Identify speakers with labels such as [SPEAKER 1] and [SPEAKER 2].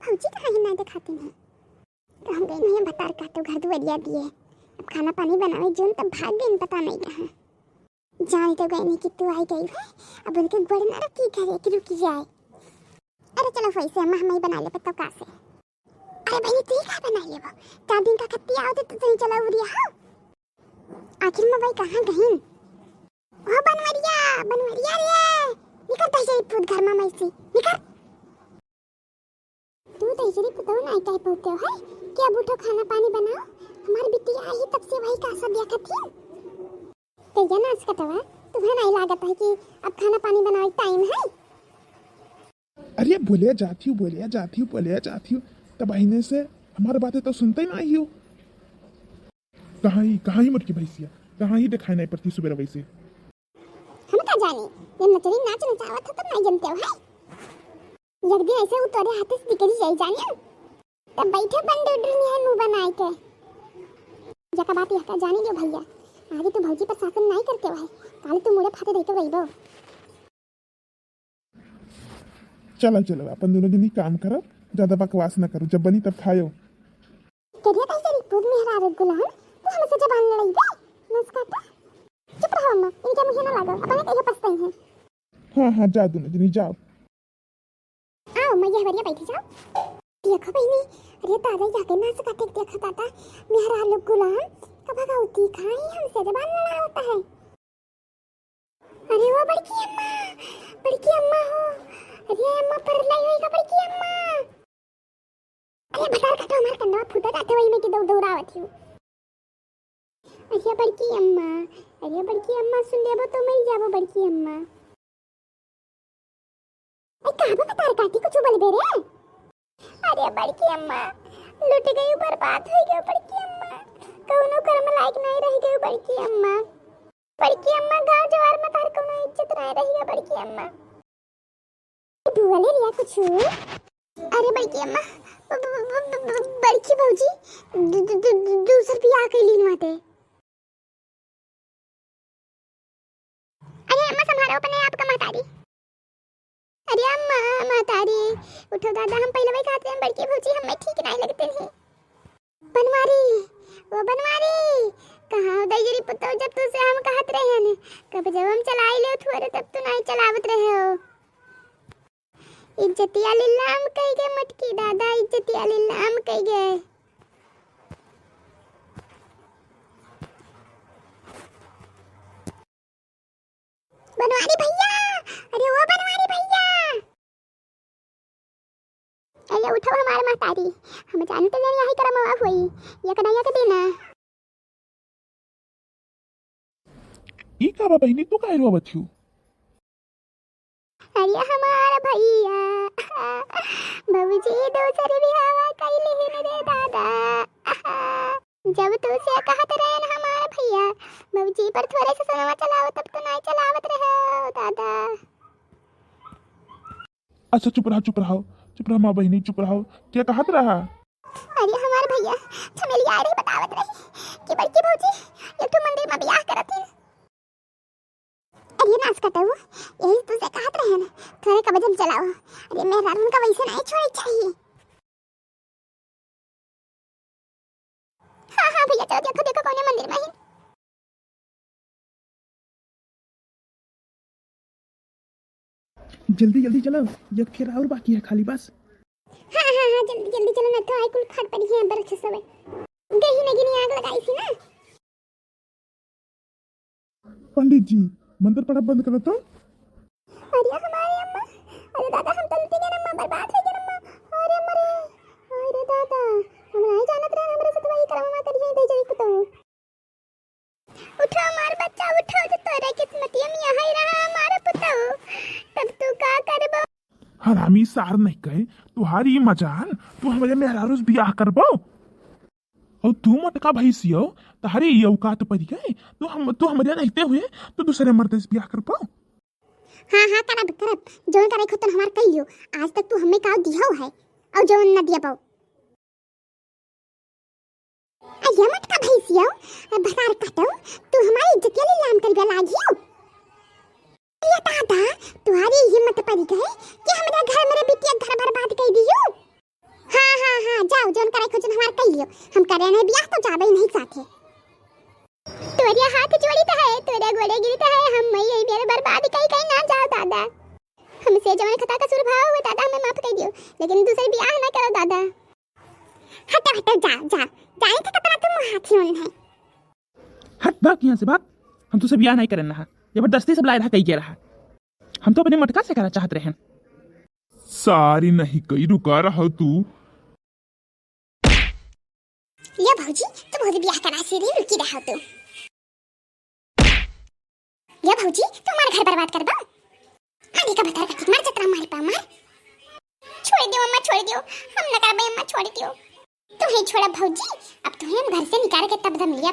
[SPEAKER 1] भौजी कहाँ ही ना दिखाते हैं। तो हम गए नहीं बता का तो घर दुआरिया दिए, अब खाना पानी बनावे जोन तब भाग गए पता नहीं कहाँ। जान तो गए नहीं कि तू आई गई है, अब उनके गोड़ ना रखी करे कि रुकी जाए। अरे चलो वैसे अम्मा हम ही बना ले पत्ता का से। अरे बहनी तू ही बना ले वो 4 दिन का खत्ती आओ तो तुम चला उड़िया हो। आखिर में भाई कहाँ गई ओ बनवरिया रे निकल तैसे पूत घर में मैं से निकल। तू तैसे पुतौ ना आई पहुंचते हो है कि अब उठो खाना पानी बनाओ। हमारी बिटिया आई तब से वही का सब देखत थी तो ये नाच कटवा तुम्हें नहीं लागत है कि अब खाना पानी बनाने टाइम है।
[SPEAKER 2] अरे बोलिया जाती हूँ तब बहने से हमारी बातें तो सुनते ही नहीं हो। कहाँ ही मुर्गी भैंसिया कहाँ ही दिखाई नहीं पड़ती सुबह वैसे।
[SPEAKER 1] हम का जाने ये नचरी नाच नचावत था तब नहीं जानते हो है। एक दिन ऐसे उतरे हाथ से निकल जाई जाने तब बैठे बंदे उड़नी है मुंह बनाए के। जका बात यह का जानी जो भैया आगे तो भौजी पर शासन नहीं करते हो काले तो मुड़े फाते देते रहिबो।
[SPEAKER 2] चलो अपन दोनों जनी काम करो, ज्यादा बकवास न करो, जब बनी तब खायो।
[SPEAKER 1] करिया कैसे रिपोर्ट में हरा रे गुलाम तू हमसे जबान लड़ाई दे नस्काता। चुप रहो अम्मा इनके मुंह ना लगाओ अपने कहीं पछताई हैं।
[SPEAKER 2] हाँ जा दोनों जनी जाओ।
[SPEAKER 1] आओ मैं ये हवरिया बैठी जाओ। देखो बहनी अरे दादा जाके नाच काटे देखा ताता मेरा लोग गुलाम कब गाउती खाई हमसे जबान लड़ा होता है। अरे वो बड़की अम्मा हो। अरे अम्मा पर लाई हुई का बड़की अम्मा। अरे बता काटो हमार कंधा फूटा जाते वही में की दौड़ावत हूँ। अरे बड़की अम्मा सुन लेबो तो मर जाबो बड़की अम्मा। ए कहां बता काटी कुछ बोल बे रे। अरे बड़की अम्मा लूट गई बर्बाद हो गई बड़की अम्मा कौनो कर्म लायक नहीं रह गई बड़की अम्मा। बड़की अम्मा गांव जवार में तार कोनो इज्जत नहीं रहेगा बड़की अम्मा। बोले रिया कुछ। अरे बड़की अम्मा बड़की भौजी 200 रुपया के लीन माते। अरे अम्मा संभालो अपने आप का महतारी। अरे अम्मा महतारी उठो दादा हम पहले वही खाते हैं बड़की भौजी हमें ठीक नहीं लगते हैं। बनवारी कहाँ दजरी पुतो जब तुझसे हम कहत रहे हैं कब जब हम चलाई ले थोड़े तब तू नहीं चलावत रहे हो। इज्जतिया लिल्लाम कह गए मटकी दादा इज्जतिया लिल्लाम कह गए। बनवारी भैया अरे वो बनवारी भैया अरे उठो हमारे महतारी हम जानते हैं यही करमवा हुई ये कन्हैया के देना।
[SPEAKER 2] ई का बहनी तू काहे रोवत हूँ।
[SPEAKER 1] अरे हमारा भैया भौजी दूसरे भी हवा कैले हैं रे दादा। जब तुझसे कहत रहे न हमारा भैया भौजी पर थोड़े से सुनवा चलाओ तब तो नहीं चलावत रहे हो दादा।
[SPEAKER 2] अच्छा चुप रहो माँ बहनी चुप रहो क्या कहत रहा।
[SPEAKER 1] अरे हमारे भैया चमेली आ रही बतावत रही कि बड़की भौजी एक तो मंदिर में ब्याह करत है। अरे नाच कटो यही तुझसे कहत रहे ना थोड़े कबजम चलाओ। अरे मेरा उनका वैसे नहीं छोड़े चाहिए। हाँ भैया चलो देखो कौन मंदिर में है।
[SPEAKER 2] जल्दी चलो ये खेर और बाकी है खाली बस।
[SPEAKER 1] हाँ जल्दी चलो ना तो आई कुल खट पड़ी है बरछ सब गई नहीं आग लगाई थी ना।
[SPEAKER 2] पंडित जी मंदिर पढ़ा बंद करो तो।
[SPEAKER 1] अरे हमारी अम्मा अरे दादा हम तलती के अम्मा बर्बाद हो गए अम्मा। अरे दादा हम नहीं जानत रहे हमरे से तो वही करवा करी है दे जरी को तो। उठो हमार बच्चा उठो जो तोरे किस्मतिया में यही रहा हमारा पुतो तब तू का करबो।
[SPEAKER 2] हरामी सार नहीं कहे तुहारी मजान तू हमारे मेहरारूस बियाह करबो और तू मटका भैंसियो तारे ये औकात पर गए तो हमारे रहते हुए तो दूसरे मर्द से बियाह कर पाओ।
[SPEAKER 1] हाँ करब जो करे खुद हमार कह लियो आज तक तू हमें का दिया है और जो न दिया पाओ। अरे मटका भैंसियो बसार काटो तू हमारी इज्जत ले लाम कर लागियो। ये दादा तुम्हारी हिम्मत पड़ी गई कि हमारे घर मेरे बिटिया घर बर्बाद कर दियो। जाओ जोन करे खोजन हमार कह लियो, हम करे नहीं बियाह तो जाबे नहीं साथे। तोरिया हाथ जोड़ी तो है, तोरिया गोड़े गिरी तो है, हम मई यही मेरे बर्बाद कहीं कहीं ना जाओ दादा। हमसे जवन खता का सुर भाव हुआ दादा हमें माफ कर दियो, लेकिन दूसरे बियाह ना करो दादा। हटो हटो जा जा जाए तो पता तुम हाथी होन है।
[SPEAKER 2] हट भाग यहाँ से भाग। हम तुझसे ब्याह नहीं करना है, जबरदस्ती से बुलाया रहा कही के रहा। हम तो अपने मटका से करना चाहते रहे। सारी नहीं कही रुका रहा तू।
[SPEAKER 1] ये भौजी तुम मुझे ब्याह करा से रे रुकी रहो तू। ये भौजी तुम हमारा घर बर्बाद कर दो। आधी का बता रखी मार जतरा मार पा मार। छोड़ दियो अम्मा छोड़ दियो, हम न करबे अम्मा छोड़ दियो। तुम्हें छोड़ा भौजी, अब तुम्हें हम घर से निकाल के तब दम लिया।